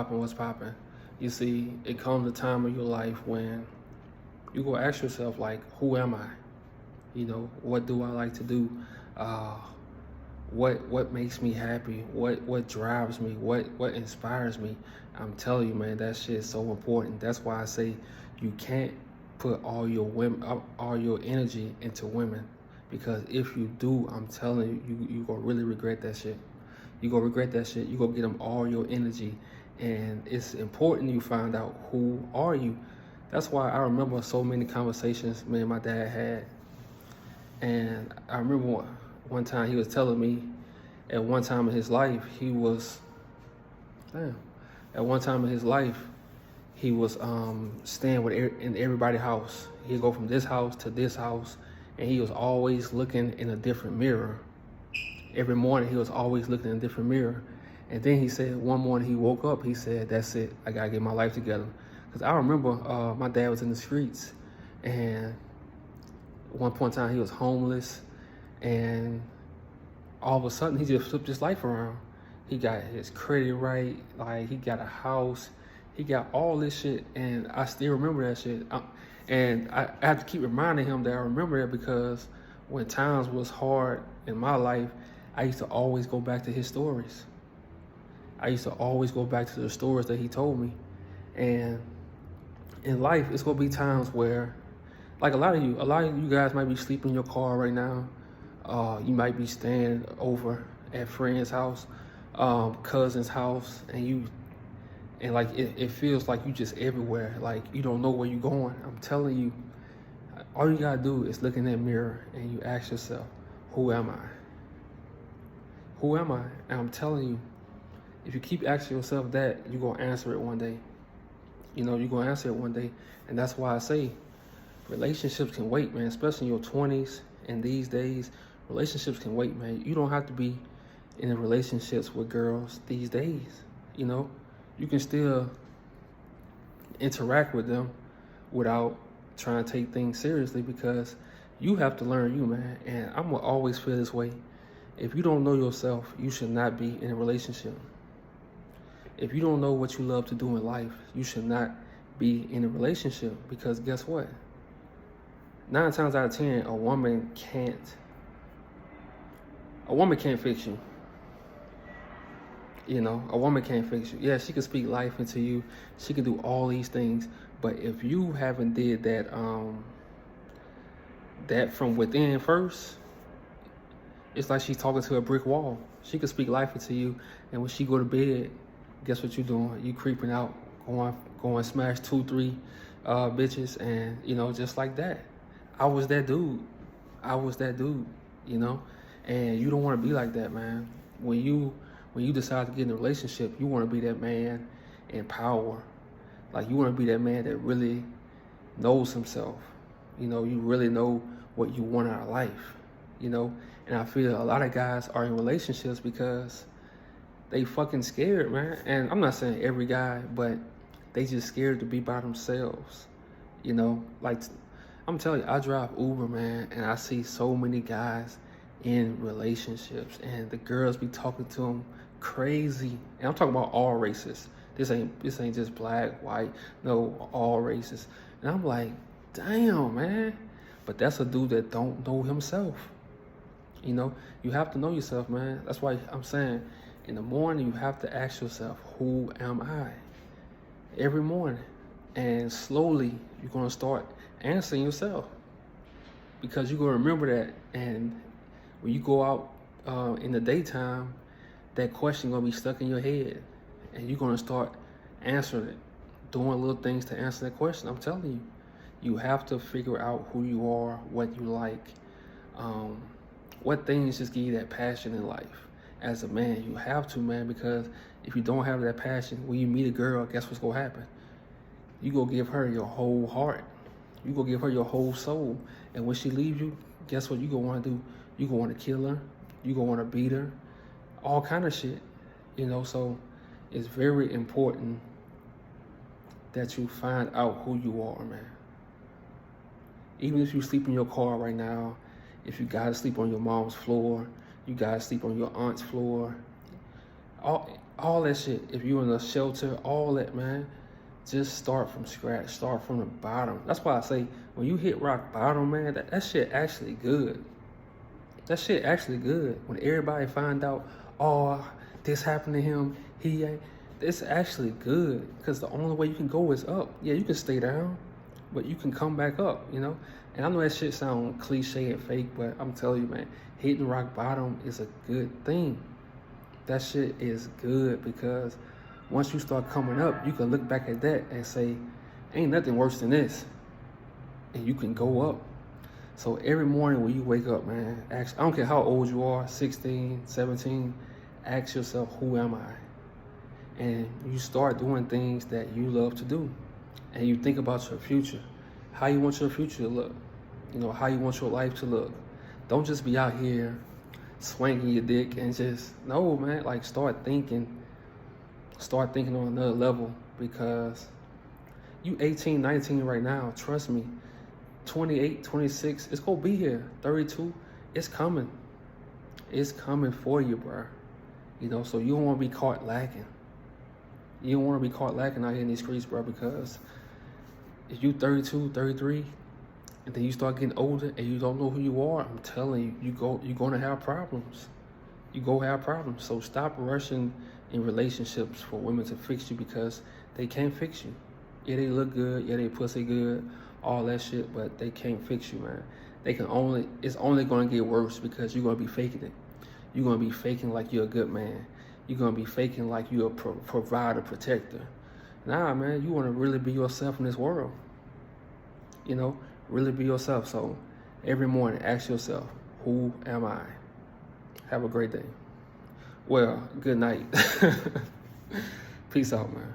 popping, what's popping? You see, it comes a time in your life when you go ask yourself, like, who am I? You know, what do I like to do? Uh, what makes me happy? What drives me? What inspires me? I'm telling you, man, that shit is so important. That's why I say you can't put all your energy into women, because if you do, I'm telling you, you gonna really regret that shit. You gonna regret that shit. You gonna get them all your energy, and it's important you find out who are you. That's why I remember so many conversations me and my dad had, and I remember one time he was telling me, at one time in his life he was, damn, at one time in his life he was staying in everybody's house. He'd go from this house to this house, and he was always looking in a different mirror. Every morning he was always looking in a different mirror. And then he said one morning he woke up, he said, that's it, I gotta get my life together. Because I remember my dad was in the streets, and at one point in time he was homeless, and all of a sudden he just flipped his life around. He got his credit right, like he got a house, he got all this shit, and I still remember that shit. And I have to keep reminding him that I remember that, because when times was hard in my life, I used to always go back to his stories. I used to always go back to the stories that he told me. And in life, it's gonna be times where, like a lot of you guys might be sleeping in your car right now. You might be staying over at friend's house, cousin's house, and like it feels like you just everywhere. Like you don't know where you're going. I'm telling you, all you gotta do is look in that mirror and you ask yourself, who am I? Who am I? And I'm telling you, if you keep asking yourself that, you're gonna answer it one day. You know, you're gonna answer it one day. And that's why I say relationships can wait, man, especially in your 20s and these days. Relationships can wait, man. You don't have to be in relationships with girls these days. You know, you can still interact with them without trying to take things seriously, because you have to learn you, man. And I'm gonna always feel this way. If you don't know yourself, you should not be in a relationship. If you don't know what you love to do in life, you should not be in a relationship, because guess what? 9 times out of 10, a woman can't fix you. You know, a woman can't fix you. Yeah, she can speak life into you. She can do all these things. But if you haven't did that, that from within first, it's like she's talking to a brick wall. She can speak life into you, and when she go to bed, guess what you doing? You creeping out, going smash 2, 3 bitches, and you know, just like that. I was that dude. You know, and you don't want to be like that, man. When you decide to get in a relationship, you want to be that man in power. Like, you want to be that man that really knows himself. You know, you really know what you want out of life. You know, and I feel a lot of guys are in relationships because they fucking scared, man. And I'm not saying every guy, but they just scared to be by themselves. You know, like, I'm telling you, I drive Uber, man, and I see so many guys in relationships, and the girls be talking to them crazy. And I'm talking about all races. This ain't just black, white, no, all races. And I'm like, damn, man. But that's a dude that don't know himself. You know, you have to know yourself, man. That's why I'm saying, in the morning, you have to ask yourself, who am I? Every morning. And slowly, you're going to start answering yourself, because you're going to remember that. And when you go out in the daytime, that question going to be stuck in your head, and you're going to start answering it, doing little things to answer that question. I'm telling you, you have to figure out who you are, what you like, what things just give you that passion in life. As a man, you have to, man, because if you don't have that passion, when you meet a girl, guess what's going to happen? You go give her your whole heart. You go give her your whole soul. And when she leaves you, guess what you gonna want to do? You gonna want to kill her. You gonna want to beat her. All kind of shit. You know, so it's very important that you find out who you are, man. Even if you sleep in your car right now, if you gotta sleep on your mom's floor, you gotta sleep on your aunt's floor, all that shit. If you're in a shelter, all that, man, just start from scratch. Start from the bottom. That's why I say when you hit rock bottom, man, that shit actually good. That shit actually good. When everybody find out, oh, this happened to him, he ain't. It's actually good because the only way you can go is up. Yeah, you can stay down, but you can come back up, you know? And I know that shit sound cliche and fake, but I'm telling you, man, hitting rock bottom is a good thing. That shit is good because once you start coming up, you can look back at that and say, ain't nothing worse than this. And you can go up. So every morning when you wake up, man, I don't care how old you are, 16, 17, ask yourself, who am I? And you start doing things that you love to do. And you think about your future, how you want your future to look, you know, how you want your life to look. Don't just be out here swinging your dick and just, no, man, like start thinking on another level because you 18, 19 right now, trust me, 28, 26, it's gonna be here. 32, it's coming. It's coming for you, bro. You know, so you don't want to be caught lacking. You don't want to be caught lacking out here in these streets, bro, because if you 32, 33, and then you start getting older and you don't know who you are, I'm telling you, you're gonna have problems. You go have problems. So stop rushing in relationships for women to fix you because they can't fix you. Yeah, they look good. Yeah, they pussy good. All that shit, but they can't fix you, man. It's only gonna get worse because you're gonna be faking it. You're gonna be faking like you're a good man. You're gonna be faking like you're a provider, protector. Nah, man, you wanna really be yourself in this world. You know, really be yourself. So every morning, ask yourself, who am I? Have a great day. Well, good night. Peace out, man.